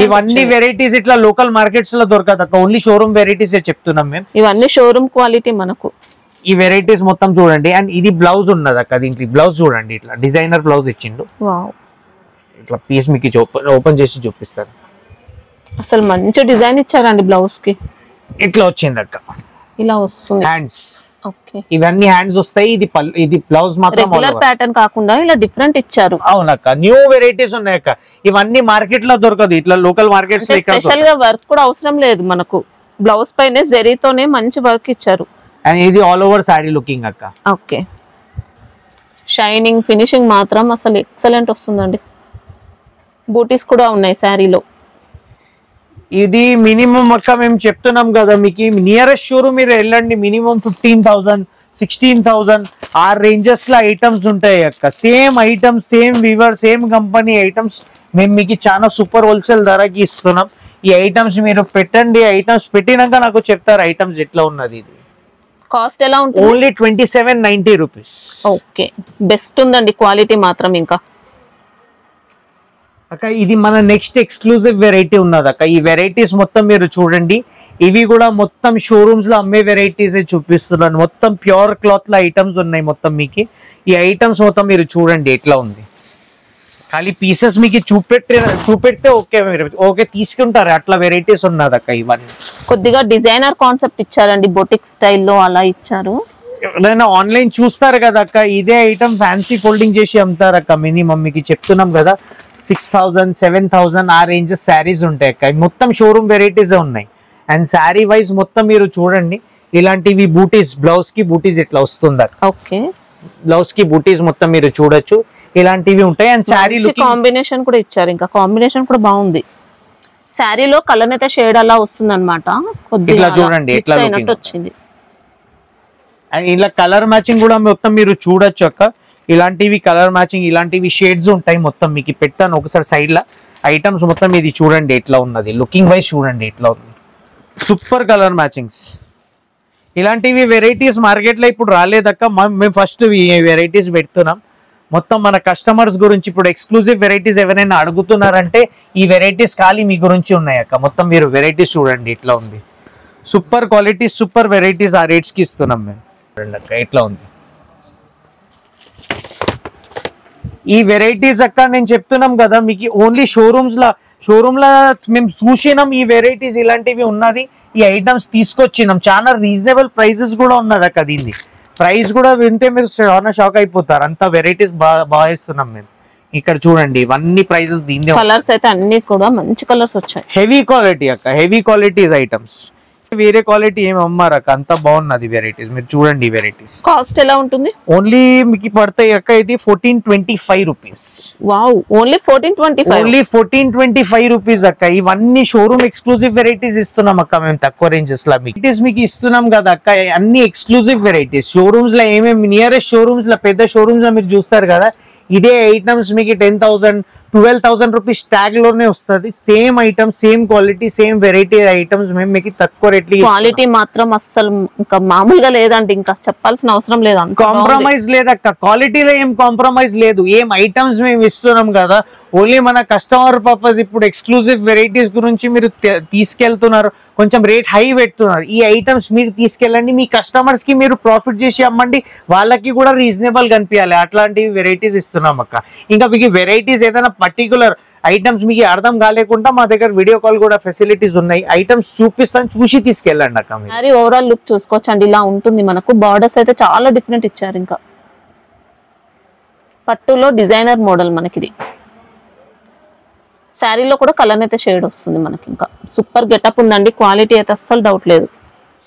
ఇవన్నీ వెరైటీస్ ఇట్లా లోకల్ మార్కెట్స్ లో దొరకదు అక్క, ఓన్లీ షోరూమ్ వెరైటీస్ చెప్తున్నాం మేము. ఇవన్నీ షోరూమ్ క్వాలిటీ మనకు. ఈ వెరైటీస్ మొత్తం చూడండి. అండ్ ఇది బ్లౌజ్ ఉన్నది అక్క, దీంట్లో బ్లౌజ్ చూడండి, ఇట్లా డిజైనర్ బ్లౌజ్ ఇచ్చిండు. ఇట్లా పీస్ మీకు ఓపెన్ చేసి చూపిస్తారు. అసలు మంచి డిజైన్ ఇచ్చారండి బ్లౌజ్ కి. ఇట్లా వచ్చింది అక్క, ఇలా వస్తుంది హ్యాండ్స్. ఓకే, ఇవన్నీ హ్యాండ్స్ వస్తాయి. ఇది బ్లౌజ్ మాత్రం రెగ్యులర్ ప్యాటర్న్ కాకుండా ఇలా డిఫరెంట్ ఇచ్చారు. అవునక్క, న్యూ వెరైటీస్ ఉన్నాయి అక్క. ఇవన్నీ మార్కెట్ లో దొరకదు, ఇట్లా లోకల్ మార్కెట్స్ లో. స్పెషల్ గా వర్క్ కూడా అవసరం లేదు మనకు, బ్లౌజ్ పైన జరీతోనే మంచి వర్క్ ఇచ్చారు. అండ్ ఇది ఆల్ ఓవర్ సారీ లుకింగ్ అక్క. ఓకే, షైనింగ్ ఫినిషింగ్ మాత్రం అసలు ఎక్సలెంట్ వస్తుందండి. బూటీస్ కూడా ఉన్నాయి శారీలో. ఇది మినిమం అక్క మేము చెప్తున్నాం కదా మీకు, నియరెస్ట్ షోరూమ్ మీరు వెళ్ళండి, మినిమం 15,000 16,000 ఆ రేంజెస్ లో ఐటమ్స్ ఉంటాయి అక్క. Same items, same weaver, same company items మేము మీకు చాలా సూపర్ హోల్సేల్ ధరకి ఇస్తున్నాం. ఈ ఐటమ్స్ మీరు పెట్టండి, ఐటమ్స్ పెట్టినాక నాకు చెప్తారు ఐటమ్స్ ఎట్లా ఉన్నది. ఇది కాస్ట్ ఎలా ఉంటుంది? Only 2790 rupees. ఓకే, బెస్ట్ ఉందండి క్వాలిటీ మాత్రం. ఇంకా అక్క ఇది మన నెక్స్ట్ ఎక్స్క్లూజివ్ వెరైటీ ఉన్నది అక్క. ఈ వెరైటీస్ మొత్తం మీరు చూడండి, ఇవి కూడా మొత్తం షోరూమ్స్ లో అమ్మే వెరైటీస్ చూపిస్తున్నాను. మొత్తం ప్యూర్ క్లాత్ లో ఐటమ్స్ ఉన్నాయి మొత్తం మీకు. ఈ ఐటమ్స్ మొత్తం మీరు చూడండి ఎట్లా ఉంది. ఖాళీ పీసెస్ మీకు చూపెడితే ఓకే, మీరు ఓకే తీసుకుంటారు, అట్లా వెరైటీస్ ఉన్నది అక్క. ఇవన్నీ కొద్దిగా డిజైనర్ కాన్సెప్ట్ ఇచ్చారండి, బొటిక్ స్టైల్లో అలా ఇచ్చారు. ఎవరైనా ఆన్లైన్ చూస్తారు కదా అక్క, ఇదే ఐటమ్ ఫ్యాన్సీ ఫోల్డింగ్ చేసి అమ్ముతారు అక్క. మినిమం మీకు చెప్తున్నాం కదా 6,000 7,000 ఆ రేంజెస్ శారీస్ ఉంటాయి అక్క. మొత్తం షోరూమ్ వెరైటీస్ ఉన్నాయి. అండ్ శారీ వైజ్ మొత్తం మీరు చూడండి, ఇలాంటివి బూటీస్, బ్లౌజ్ కి బూటీస్ ఇట్లా వస్తుంది అక్క. ఓకే, బ్లౌజ్ కి బూటీస్ మొత్తం మీరు చూడొచ్చు, ఇలాంటివి ఉంటాయి. అండ్ శారీ కాంబినేషన్ కూడా ఇచ్చారు, ఇంకా కాంబినేషన్ కూడా బాగుంది. శారీలో కలర్ అయితే షేడ్ అలా వస్తుంది అనమాట, కొద్దిగా చూడండి ఎట్లా వచ్చింది. అండ్ ఇలా కలర్ మ్యాచింగ్ కూడా మొత్తం మీరు చూడొచ్చు అక్క. ఇలాంటివి కలర్ మ్యాచింగ్, ఇలాంటివి షేడ్స్ ఉంటాయి మొత్తం మీకు. పెట్టాను ఒకసారి సైడ్ లా ఐటమ్స్ మొత్తం. ఇది చూడండి ఎట్లా ఉన్నది, లుకింగ్ వైజ్ చూడండి ఎట్లా ఉంది. Super colour matchings. ఇలాంటివి వెరైటీస్ మార్కెట్ లో ఇప్పుడు రాలేదక్క, మేము ఫస్ట్ ఈ వెరైటీస్ పెడుతున్నాం. మొత్తం మన కస్టమర్స్ గురించి ఇప్పుడు ఎక్స్క్లూజివ్ వెరైటీస్ ఎవరైనా అడుగుతున్నారంటే ఈ వెరైటీస్ ఖాళీ మీ గురించి ఉన్నాయి అక్క. మొత్తం మీరు వెరైటీస్ చూడండి ఎట్లా ఉంది. సూపర్ క్వాలిటీ, సూపర్ వెరైటీస్ ఆ రేట్స్ కి ఇస్తున్నాం మేము. చూడండి అక్క ఎట్లా ఉంది ఈ వెరైటీస్ అక్క. నేను చెప్తున్నాం కదా మీకు, ఓన్లీ షోరూమ్ లో మేము చూసినాం ఈ వెరైటీస్ ఇలాంటివి ఉన్నది. ఈ ఐటమ్స్ తీసుకొచ్చినాం, చాలా రీజనబుల్ ప్రైజెస్ కూడా ఉన్నది అక్క. దీన్ని ప్రైస్ కూడా వింటే మీరు చాలా షాక్ అయిపోతారు, అంత వెరైటీస్ బాగా ఇస్తున్నాం మేము. ఇక్కడ చూడండి ఇవన్నీ ప్రైజెస్ దీని. కలర్స్ అయితే అన్ని కూడా మంచి కలర్స్ వచ్చాయి, హెవీ క్వాలిటీ అక్క, హెవీ క్వాలిటీ ఐటమ్స్. వేరే క్వాలిటీ ఏమి అమ్మారు అక్క, అంత బాగున్నది వెరైటీస్. మీరు చూడండి వెరైటీస్. కాస్ట్ ఎలా ఉంటుంది? ఓన్లీ మీకు పడతాయి అక్క ఇది 1425 రూపీస్. వావ్, ఓన్లీ 1425 రూపీస్ అక్క. ఇవన్నీ షోరూమ్ ఎక్స్క్లూజివ్ వెరైటీస్ ఇస్తున్నాం అక్క మేము తక్కువ రేంజెస్ లో. మీకు ఇస్తున్నాం కదా అక్క, అన్ని ఎక్స్క్లూజివ్ వెరైటీస్. షోరూమ్స్ లో ఏమేమి నియరెస్ట్ షోరూమ్స్ లో, పెద్ద షోరూమ్స్ లో మీరు చూస్తారు కదా, ఇదే ఐటమ్స్ మీకు 10,000 12,000 రూపీస్ ట్యాగ్ లోనే వస్తుంది. Same item, same quality, same variety items మేము మీకు తక్కువ రేట్. క్వాలిటీ మాత్రం అస్సలు ఇంకా మామూలుగా లేదండి, ఇంకా చెప్పాల్సిన అవసరం లేదు. కాంప్రమైజ్ లేదక్క, క్వాలిటీలో ఏం కాంప్రమైజ్ లేదు. ఏం ఐటమ్స్ మేము ఇస్తున్నాం కదా, ఓన్లీ మన కస్టమర్ పర్పస్. ఇప్పుడు ఎక్స్క్లూజివ్ వెరైటీస్ గురించి మీరు తీసుకెళ్తున్నారు, కొంచెం రేట్ హై పెడుతున్నారు. ఈ ఐటమ్స్ మీరు తీసుకెళ్ళండి, మీ కస్టమర్స్ కి మీరు ప్రాఫిట్ చేసి అమ్మండి, వాళ్ళకి కూడా రీజనబుల్ కనిపించాలి. అట్లాంటివి వెరైటీస్ ఇస్తున్నాం అక్క. ఇంకా మీకు వెరైటీస్ ఏదైనా పర్టికులర్ ఐటమ్స్ మీకు అర్థం కాలేకుండా మా దగ్గర వీడియో కాల్ కూడా ఫెసిలిటీస్ ఉన్నాయి. ఐటమ్స్ చూపిస్తాను, చూసి తీసుకెళ్ళండి అక్క. మరి ఓవరాల్ లుక్ చూసుకోవచ్చండి, ఇలా ఉంటుంది మనకు. బార్డర్స్ అయితే చాలా డిఫరెంట్ ఇచ్చారు. ఇంకా పట్టులో డిజైనర్ మోడల్ మనకిది. శారీలో కూడా కలర్ అయితే షేడ్ వస్తుంది మనకి. ఇంకా సూపర్ గెటప్ ఉందండి, క్వాలిటీ అయితే అస్సలు డౌట్ లేదు.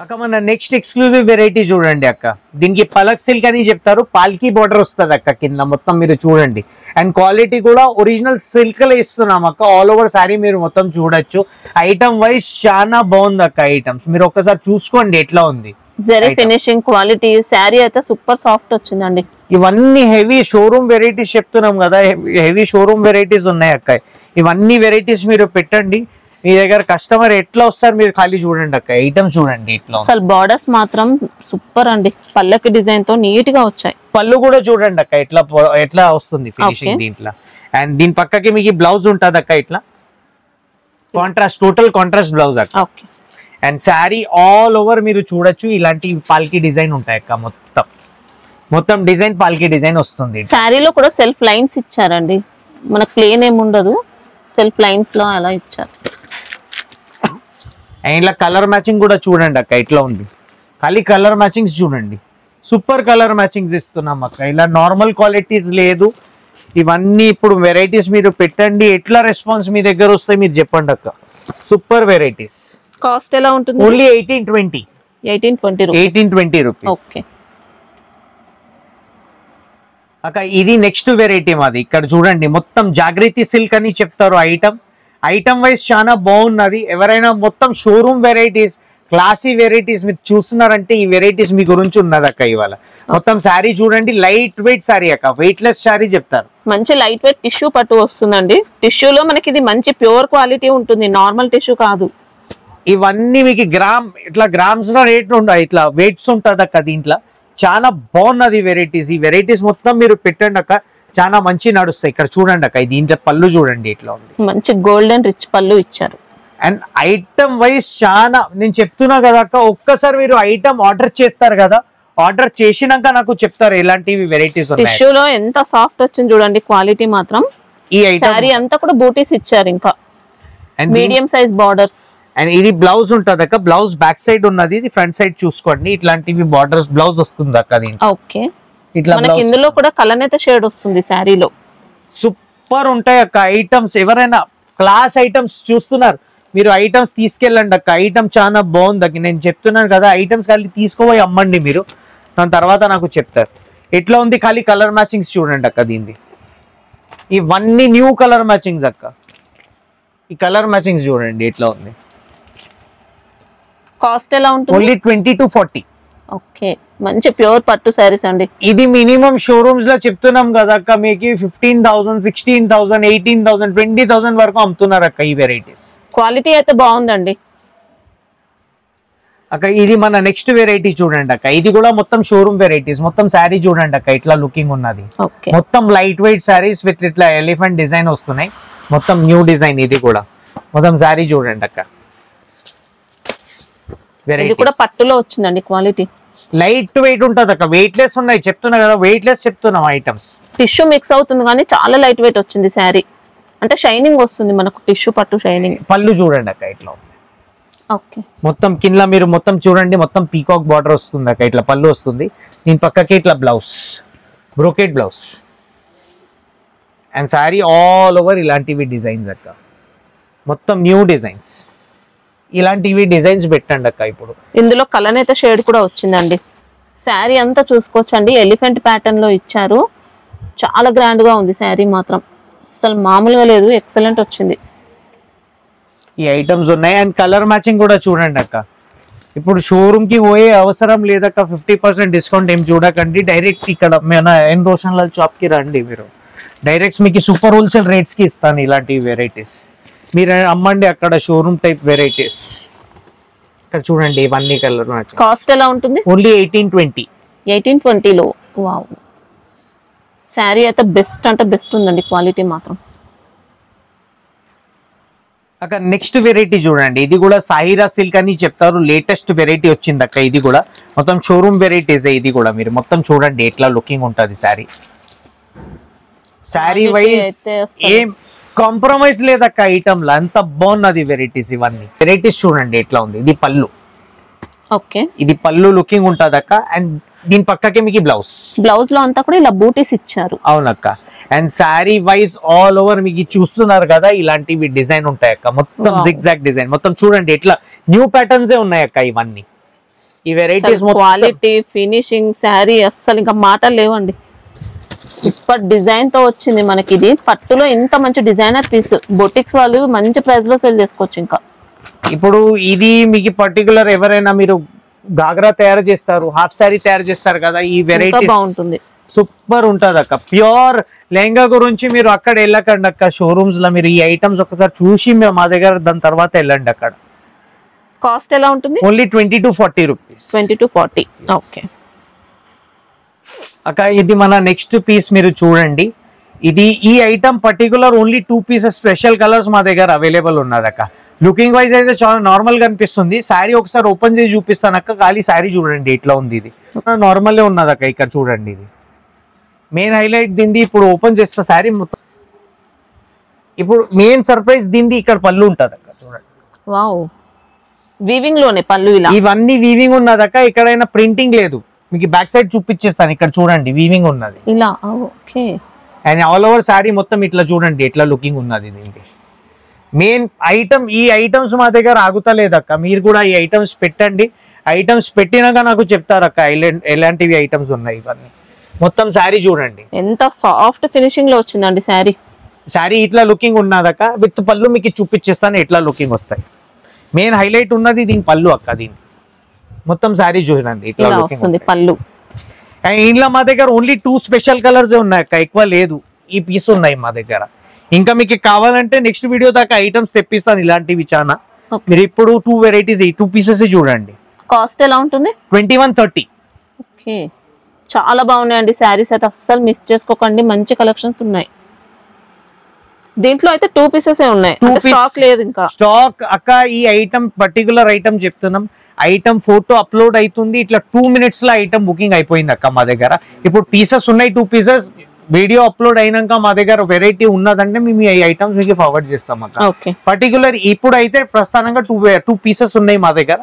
అక్క మన నెక్స్ట్ ఎక్స్క్లూజివ్ వెరైటీ చూడండి అక్క. దీనికి పలక్ సిల్క్ అని చెప్తారు. పాల్కి బార్డర్ వస్తుంది అక్క కింద మొత్తం మీరు చూడండి. అండ్ క్వాలిటీ కూడా ఒరిజినల్ సిల్క్ లో ఇస్తున్నాం అక్క. ఆల్ ఓవర్ సారీ మీరు మొత్తం చూడొచ్చు. ఐటమ్ వైజ్ చాలా బాగుంది అక్క. ఐటమ్స్ మీరు ఒక్కసారి చూసుకోండి ఎట్లా ఉంది. Zari finishing quality. శారీ అయితే సూపర్ సాఫ్ట్ వచ్చిందండి. ఇవన్నీ హెవీ షోరూమ్ వెరైటీస్ చెప్తున్నాం కదా. హెవీ షోరూమ్ వెరైటీస్ ఉన్నాయి అక్క. ఇవన్నీ వెరైటీస్ మీరు పెట్టండి. మీ దగ్గర కస్టమర్ ఎట్లా వస్తారు మీరు ఖాళీ చూడండి అక్క. ఐటమ్స్ చూడండి ఎట్లా. అసలు బార్డర్స్ మాత్రం సూపర్ అండి. పల్లకి డిజైన్ తో నీట్ గా వచ్చాయి. పళ్ళు కూడా చూడండి అక్క ఎట్లా వస్తుంది ఫినిషింగ్ దీంట్లో. అండ్ దీని పక్కకి మీకు బ్లౌజ్ ఉంటుంది అక్క. ఇట్లా కాంట్రాస్ట్, టోటల్ కాంట్రాస్ట్ బ్లౌజ్ అక్క. అండ్ శారీ ఆల్ ఓవర్ మీరు చూడొచ్చు. ఇలాంటి పాల్కి డిజైన్ ఉంటాయి అక్క. మొత్తం డిజైన్ పాల్కి డిజైన్ వస్తుంది. శారీలో కూడా సెల్ఫ్ లైన్స్ ఇచ్చారండి. మనకు ప్లేన్ ఏమి ఉండదు, సెల్ఫ్ లైన్స్ లో అలా ఇచ్చారు. అండ్ ఇలా కలర్ మ్యాచింగ్ కూడా చూడండి అక్క ఎట్లా ఉంది. ఖాళీ కలర్ మ్యాచింగ్స్ చూడండి. సూపర్ కలర్ మ్యాచింగ్స్ ఇస్తున్నాం అక్క. ఇలా నార్మల్ క్వాలిటీస్ లేదు. ఇవన్నీ ఇప్పుడు వెరైటీస్ మీరు పెట్టండి. ఎట్లా రెస్పాన్స్ మీ దగ్గర వస్తాయి మీరు చెప్పండి అక్క. Super varieties. కాస్ట్ ఎలా ఉంటుంది? ఓన్లీ 1820. 1820 రూపీస్. ఓకే అక్క ఇది నెక్స్ట్ వెరైటీ మాది. ఇక్కడ చూడండి మొత్తం జాగృతి సిల్క్ అని చెప్తారు. ఐటమ్ వైజ్ చాలా బాగున్నది. ఎవరైనా మొత్తం షోరూమ్ వెరైటీస్, క్లాసీ వెరైటీస్ మీరు చూస్తున్నారంటే ఈ వెరైటీస్ మీ గురించి ఉన్నది అక్క. ఇవాళ మొత్తం శారీ చూడండి. లైట్ వెయిట్ శారీ అక్క. వెయిట్ లెస్ శారీ చెప్తారు. మంచి లైట్ వెయిట్ టిష్యూ పట్టు వస్తుందండి. టిష్యూలో మనకి ఇది మంచి ప్యూర్ క్వాలిటీ ఉంటుంది, నార్మల్ టిష్యూ కాదు. ఇవన్నీ మీకు ఇట్లా గ్రామ్స్ లో రేట్ ఉండవు. ఇట్లా వెయిట్స్ ఉంటుంది అక్క. దీంట్లో చాలా బాగున్నది వెరైటీస్. ఈ వెరైటీస్ మొత్తం మీరు పెట్టండి అక్క. చాలా మంచి నడుస్తాయి. ఇక్కడ చూడండి అక్క. దీంట్లో పళ్ళు చూడండి ఎట్లా ఉంది. మంచి గోల్డెన్ రిచ్ పళ్ళు ఇచ్చారు. అండ్ ఐటమ్ వైజ్ చాలా నేను చెప్తున్నా కదా అక్క. ఒక్కసారి మీరు ఐటమ్ ఆర్డర్ చేస్తారు కదా, ఆర్డర్ చేసినాక నాకు చెప్తారు ఎలాంటివి వెరైటీస్ ఉన్నాయి. టిష్యూలో ఎంత సాఫ్ట్ వచ్చింది చూడండి. క్వాలిటీ మాత్రం. ఈ ఐటమ్ సారీ అంతా కూడా బూటీస్ ఇచ్చారు. ఇంకా మీడియం సైజ్ బార్డర్స్. అండ్ ఇది బ్లౌజ్ ఉంటుంది అక్క. బ్లౌజ్ బ్యాక్ సైడ్ ఉన్నది, ఇది ఫ్రంట్ సైడ్ చూసుకోండి. ఇట్లాంటివి బార్డర్స్ బ్లౌజ్ వస్తుంది అక్క దీంట్లో. ఓకే ఇట్లా మనకి ఇందులో కూడా కలనేత షేడ్ వస్తుంది శారీలో. సూపర్ ఉంటాయి అక్క ఐటమ్స్. ఎవరైనా క్లాస్ ఐటమ్స్ చూస్తున్నారు మీరు ఐటమ్స్ తీసుకెళ్ళండి అక్క. ఐటమ్ చాలా బాగుంది అక్క. నేను చెప్తున్నాను కదా ఐటమ్స్ ఖాళీ తీసుకోపోయి అమ్మండి మీరు. దాని తర్వాత నాకు చెప్తారు ఎట్లా ఉంది. ఖాళీ కలర్ మ్యాచింగ్స్ చూడండి అక్క. దీన్ని ఇవన్నీ న్యూ కలర్ మ్యాచింగ్స్ అక్క. ఈ కలర్ మ్యాచింగ్స్ చూడండి ఎట్లా ఉంది. కాస్ట్ ఎలా ఉంటుంది? Only 20 to 40. ఓకే మంచి ప్యూర్ పట్టు శారీస్ అండి. ఇది మినిమం షోరూమ్స్ లో చెప్తున్నాం కదా అక్క. మీకు 15,000, 16,000, 18,000, 20,000 వరకు అమ్ముతున్నారు అక్క ఈ వెరైటీస్. క్వాలిటీ అయితే బాగుందండి అక్క. ఇది మన నెక్స్ట్ వెరైటీ చూడండి అక్క. ఇది కూడా మొత్తం షోరూమ్ వెరైటీస్. మొత్తం శారీ చూడండి అక్క ఇట్లా లుకింగ్ ఉన్నది. మొత్తం లైట్ వెయిట్ శారీస్ విత్ ఇట్లా ఎలిఫెంట్ డిజైన్ వస్తున్నాయి. మొత్తం న్యూ డిజైన్. ఇది కూడా మొత్తం శారీ చూడండి అక్క. ఇది కూడా పట్టులో వచ్చిందండి. క్వాలిటీ లైట్ వెయిట్ ఉంటుంది అక్క. వెయిట్ లెస్ ఉన్నాయి చెప్తున్నా కదా. వెయిట్ లెస్ చెప్తున్నాం ఐటమ్స్. టిష్యూ మిక్స్ అవుతుంది కానీ చాలా లైట్ వెయిట్ వచ్చింది శారీ. అంటే షైనింగ్ వస్తుంది మనకు. టిష్యూ పట్టు షైనింగ్. పళ్ళు చూడండి అక్క ఇట్లా. ఓకే మొత్తం కింద మీరు మొత్తం చూడండి. మొత్తం పీకాక్ బార్డర్ వస్తుంది అక్క. ఇట్లా పళ్ళు వస్తుంది. దీని పక్కకి ఇట్లా blouse, brocade blouse. And sari all over ఇలాంటివి డిజైన్స్ అక్క. మొత్తం న్యూ డిజైన్స్. ఇలాంటివి డిజైన్స్ పెట్టండి అక్క. ఇప్పుడు ఇందులో కలనేత షేడ్ కూడా వచ్చిందండి. శారీ అంతా చూసుకోవచ్చండి. ఎలిఫెంట్ ప్యాటర్న్ లో ఇచ్చారు. చాలా గ్రాండ్ గా ఉంది శారీ మాత్రం. అసలు మామూలుగా లేదు. ఎక్సలెంట్ వచ్చింది. ఈ ఐటమ్స్ ఉన్నాయి. అండ్ కలర్ మ్యాచింగ్ కూడా చూడండి అక్క. ఇప్పుడు షోరూమ్ కి పోయే అవసరం లేదక్క. 50% డిస్కౌంట్ ఏం చూడకండి. డైరెక్ట్ ఇక్కడ మన ఎన్ రోషన్ లాల్ షాప్ కి రండి. మీరు డైరెక్ట్ మీకు సూపర్ హోల్సేల్ రేట్స్ కి ఇస్తాను ఇలాంటి వెరైటీస్. మీరు అమ్మండి అక్కడ షోరూమ్ టైప్ వెరైటీస్. ఇక్కడ చూడండి ఇవన్నీ కలర్ మ్యాచింగ్. కాస్ట్ ఎలా ఉంటుంది? ఓన్లీ 1820. 1820 లో. వావ్ శారీ అయితే బెస్ట్ అంటే బెస్ట్ ఉందండి. క్వాలిటీ మాత్రం. అక్క నెక్స్ట్ వెరైటీ చూడండి. ఇది కూడా సాయిరా సిల్క్ అని చెప్తారు. లేటెస్ట్ వెరైటీ వచ్చింది అక్క. ఇది కూడా మొత్తం షోరూమ్ వెరైటీస్. ఇది కూడా మీరు మొత్తం చూడండి ఎట్లా లుకింగ్ ఉంటుంది శారీ. శారీ వైజ్ ఏం కాంప్రమైజ్ లేదక్క ఐటమ్ లో. అంత బాగున్నది వెరైటీస్. ఇవన్నీ వెరైటీస్ చూడండి ఎట్లా ఉంది. ఇది పళ్ళు. ఓకే ఇది పళ్ళు లుకింగ్ ఉంటుంది అక్క. అండ్ దీని పక్కకి మీకు బ్లౌజ్ లో అంతా కూడా ఇలా బూటీస్ ఇచ్చారు. అవునక్క. And sari wise all over మీకు చూస్తున్నారు కదా ఇలాంటివి డిజైన్ ఉంటాయి అక్క. మొత్తం జిగ్జాగ్ డిజైన్. మొత్తం చూడండి ఎట్లా న్యూ ప్యాటర్న్స్ ఉన్నాయి అక్క. ఇవన్నీ ఈ వెరైటీస్ క్వాలిటీ ఫినిషింగ్ శారీ అస్సలు ఇంకా మాటలు లేవండి. సూపర్ డిజైన్ తో వచ్చింది మనకి. ఇది పట్టులో ఇంత మంచి డిజైనర్ పీస్ బొటిక్స్ వాళ్ళు మంచి ప్రైస్ లో సేల్ చేసుకోవచ్చు. ఇంకా ఇప్పుడు ఇది మీకు పర్టికులర్ ఎవరైనా మీరు గాగ్రా తయారు చేస్తారు, హాఫ్ సారీ తయారు చేస్తారు కదా, ఈ వెరైటీ బాగుంటుంది, సూపర్ ఉంటది అక్క. ప్యూర్ లెహంగా గురించి మీరు అక్కడ వెళ్ళకండి అక్క, షోరూమ్స్ లో మీరు ఈ ఐటమ్స్ ఒకసారి చూసి మా దగ్గర దాని తర్వాత వెళ్ళండి. అక్కడ కాస్ట్ ఎలా ఉంటుంది? Only 20 to 40 rupees. 20 to 40. Okay అక్క ఇది మన నెక్స్ట్ పీస్ మీరు చూడండి. ఇది ఈ item particular only 2 pieces special colours మా దగ్గర అవైలబుల్ ఉన్నది అక్క. లుకింగ్ వైజ్ అయితే చాలా నార్మల్ గా అనిపిస్తుంది. శారీ ఒకసారి ఓపెన్ చేసి చూపిస్తాను అక్క. ఖాళీ శారీ చూడండి ఎట్లా ఉంది. ఇది నార్మల్ ఉన్నది అక్క. ఇక్కడ చూడండి, ఇది మెయిన్ హైలైట్ దీనిది. ఇప్పుడు ఓపెన్ చేస్తా శారీ మొత్తం. ఇప్పుడు మెయిన్ సర్ప్రైజ్ దీనిది ఇక్కడ పళ్ళు ఉంటది అక్క. చూడండి, వావ్, వీవింగ్ లోనే పళ్ళు. ఇలా ఇవన్నీ వీవింగ్ ఉన్నది అక్క. ఎక్కడైనా ప్రింటింగ్ లేదు. మీకు బ్యాక్ సైడ్ చూపించేస్తాను. ఇక్కడ చూడండి వీవింగ్ ఉన్నది ఇలా. Okay, and all over sari మొత్తం ఇట్లా చూడండి ఎట్లా లుకింగ్ ఉన్నది. దీనికి మెయిన్ ఐటమ్ ఈ ఐటమ్స్ మా దగ్గర ఆగుతలేదక్క. మీరు కూడా ఈ ఐటమ్స్ పెట్టండి. ఐటమ్స్ పెట్టినాక నాకు చెప్తారక్క ఎలాంటివి ఐటమ్స్ ఉన్నాయి. ఇవన్నీ మొత్తం శారీ చూడండి ఎంత సాఫ్ట్ ఫినిషింగ్ లో వచ్చిందండి శారీ. శారీ ఇట్లా లుకింగ్ ఉన్నదక్క. విత్ పళ్ళు మీకు చూపించేస్తాను ఎట్లా లుకింగ్ వస్తాయి. మెయిన్ హైలైట్ ఉన్నది దీని పళ్ళు అక్క. దీని మొత్తం శారీ చూడండి ఇట్లా వస్తుంది పళ్ళు. అండ్ ఇంట్లో మా దగ్గర ఓన్లీ 2 స్పెషల్ కలర్స్ ఉన్నాయి అక్క, ఎక్కువ లేదు. ఈ పీస్ ఉన్నాయి మా దగ్గర. ఇంకా మీకు కావాలంటే నెక్స్ట్ వీడియో దాకా ఐటమ్స్ తెప్పిస్తాను ఇలాంటివి చాలా. మీరు ఇప్పుడు 2 వెరైటీస్ 2 pieces చూడండి. కాస్ట్ ఎలా ఉంటుంది? 2130. ఓకే, చాలా బాగున్నాయండి శారీస్ అయితే, అస్సలు మిస్ చేసుకోకండి. మంచి కలెక్షన్స్ ఉన్నాయి. దీంట్లో అయితే 2 pieces ఉన్నాయి, స్టాక్ లేదు ఇంకా. స్టాక్ అక్క ఈ ఐటమ్ పర్టికులర్ ఐటమ్ చెప్తున్నాం. ఐటమ్ ఫోటో అప్లోడ్ అవుతుంది, ఇట్లా 2 minutes లో ఐటమ్ బుకింగ్ అయిపోయింది అక్క మా దగ్గర. ఇప్పుడు పీసెస్ ఉన్నాయి 2 pieces. వీడియో అప్లోడ్ అయినాక మా దగ్గర వెరైటీ ఉన్నదంటే మేము ఈ ఐటమ్స్ మీకు ఫార్వర్డ్ చేస్తాం అక్క. పర్టికులర్ ఇప్పుడు అయితే ప్రస్తుతానంగా 2 pieces ఉన్నాయి మా దగ్గర.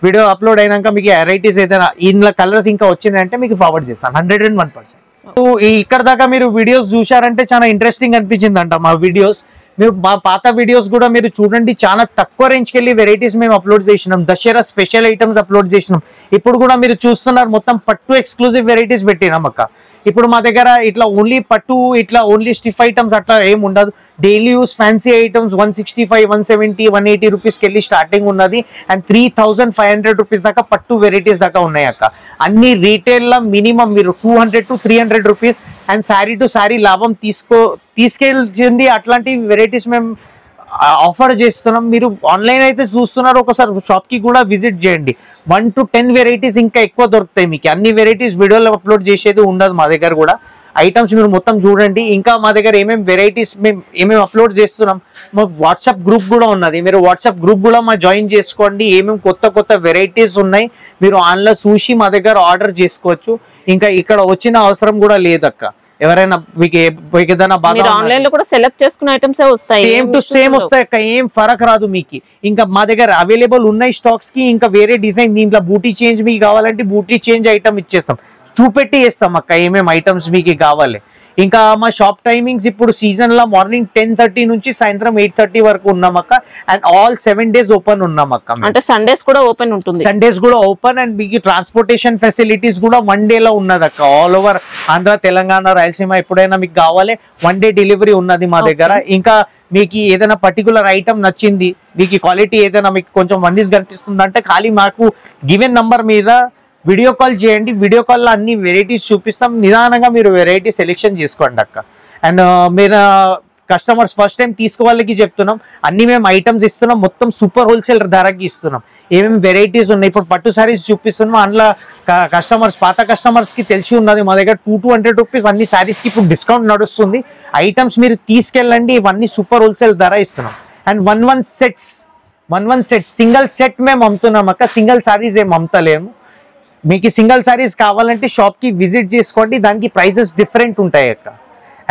వీడియో అప్లోడ్ అయినాక మీకు వెరైటీస్ ఏదైనా ఇందులో కలర్స్ ఇంకా వచ్చినాయంటే మీకు ఫార్వర్డ్ చేస్తాను 101%. ఇక్కడ దాకా మీరు వీడియోస్ చూసారంటే చాలా ఇంట్రెస్టింగ్ అనిపించింది అంట మా వీడియోస్. మీరు మా పాత వీడియోస్ కూడా మీరు చూడండి. చాలా తక్కువ రేంజ్కి వెళ్ళి వెరైటీస్ మేము అప్లోడ్ చేసినాం. దసరా స్పెషల్ ఐటమ్స్ అప్లోడ్ చేసినాం. ఇప్పుడు కూడా మీరు చూస్తున్నారు మొత్తం పట్టు ఎక్స్క్లూజివ్ వెరైటీస్ పెట్టినాం అక్క. ఇప్పుడు మా దగ్గర ఇట్లా ఓన్లీ పట్టు, ఇట్లా ఓన్లీ స్టిఫ్ ఐటమ్స్ అట్లా ఏం ఉండదు. డైలీ యూస్ ఫ్యాన్సీ ఐటమ్స్ 165, 170, 180 రూపీస్కి వెళ్ళి స్టార్టింగ్ ఉన్నది. అండ్ 3500 రూపీస్ దాకా పట్టు వెరైటీస్ దాకా ఉన్నాయి అక్క. అన్ని రీటైల్లో మినిమం మీరు 200 to 300 rupees and sari to sari లాభం తీసుకెళ్ళింది. అట్లాంటి వెరైటీస్ మేము ఆఫర్ చేస్తున్నాం. మీరు ఆన్లైన్ అయితే చూస్తున్నారు, ఒకసారి షాప్కి కూడా విజిట్ చేయండి. 1 to 10 వెరైటీస్ ఇంకా ఎక్కువ దొరుకుతాయి మీకు. అన్ని వెరైటీస్ వీడియోలో అప్లోడ్ చేసేది ఉండదు మా దగ్గర కూడా. ఐటమ్స్ మీరు మొత్తం చూడండి. ఇంకా మా దగ్గర ఏమేమి వెరైటీస్ మేము ఏమేమి అప్లోడ్ చేస్తున్నాం. మా వాట్సాప్ గ్రూప్ కూడా ఉన్నది. మీరు వాట్సాప్ గ్రూప్ కూడా మా జాయిన్ చేసుకోండి. ఏమేమి కొత్త వెరైటీస్ ఉన్నాయి మీరు ఆన్లైన్ చూసి మా దగ్గర ఆర్డర్ చేసుకోవచ్చు. ఇంకా ఇక్కడ వచ్చిన అవసరం కూడా లేదక్క. ఎవరైనా మీకు ఏదైనా బాగా ఆన్లైన్ లో కూడా సెలెక్ట్ చేసుకున్న ఐటమ్స్ వస్తాయి, సేమ్ టు సేమ్ వస్తాయి అక్క. ఏం ఫరక్ రాదు మీకు. ఇంకా మా దగ్గర అవైలబుల్ ఉన్నాయి స్టాక్స్ కి. ఇంకా వేరే డిజైన్ దీంట్లో బూటీ చేంజ్ మీకు కావాలంటే బూటీ చేంజ్ ఐటమ్ ఇచ్చేస్తాం, చూపెట్టి చేస్తాం అక్క ఏమేమి ఐటమ్స్ మీకు కావాలి. ఇంకా మా షాప్ టైమింగ్స్ ఇప్పుడు సీజన్ లో మార్నింగ్ 10:30 నుంచి సాయంత్రం 8:30 వరకు ఉన్నాం అక్క. అండ్ ఆల్ 7 days ఓపెన్ ఉన్నాం అక్క. అంటే సండేస్ కూడా ఓపెన్ ఉంటుంది. సండేస్ కూడా ఓపెన్. అండ్ మీకు ట్రాన్స్పోర్టేషన్ ఫెసిలిటీస్ కూడా 1 day లో ఉన్నది అక్క. ఆల్ ఓవర్ ఆంధ్ర, తెలంగాణ, రాయలసీమ ఎప్పుడైనా మీకు కావాలి 1 day డెలివరీ ఉన్నది మా దగ్గర. ఇంకా మీకు ఏదైనా పర్టికులర్ ఐటమ్ నచ్చింది, మీకు క్వాలిటీ ఏదైనా మీకు కొంచెం వన్నీస్ కనిపిస్తుంది అంటే ఖాళీ మాకు గివెన్ నంబర్ మీద వీడియో కాల్ చేయండి. వీడియో కాల్లో అన్ని వెరైటీస్ చూపిస్తాం. నిదానంగా మీరు వెరైటీ సెలెక్షన్ చేసుకోండి అక్క. అండ్ మీరు కస్టమర్స్ ఫస్ట్ టైం తీసుకోవాళ్ళకి చెప్తున్నాం, అన్ని మేము ఐటమ్స్ ఇస్తున్నాం. మొత్తం సూపర్ హోల్సేల్ ధరకి ఇస్తున్నాం. ఏమేమి వెరైటీస్ ఉన్నాయి ఇప్పుడు పట్టు శారీస్ చూపిస్తున్నాం. అందులో పాత కస్టమర్స్కి తెలిసి ఉన్నది మా దగ్గర 200 రూపీస్ అన్ని శారీస్కి ఇప్పుడు డిస్కౌంట్ నడుస్తుంది. ఐటమ్స్ మీరు తీసుకెళ్ళండి. ఇవన్నీ సూపర్ హోల్సేల్ ధర ఇస్తున్నాం. అండ్ 11 సెట్ సింగిల్ సెట్ మేము అమ్ముతున్నాం అక్క. సింగిల్ శారీస్ ఏం అమ్ముతలేము. మీకు సింగిల్ శారీస్ కావాలంటే షాప్కి విజిట్ చేసుకోండి, దానికి ప్రైజెస్ డిఫరెంట్ ఉంటాయి అక్క.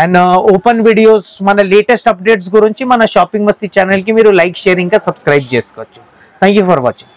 అండ్ ఓపెన్ వీడియోస్, మన లేటెస్ట్ అప్డేట్స్ గురించి మన షాపింగ్ మస్తీ ఛానల్కి మీరు లైక్, షేర్ ఇంకా సబ్స్క్రైబ్ చేసుకోవచ్చు. Thank you for watching.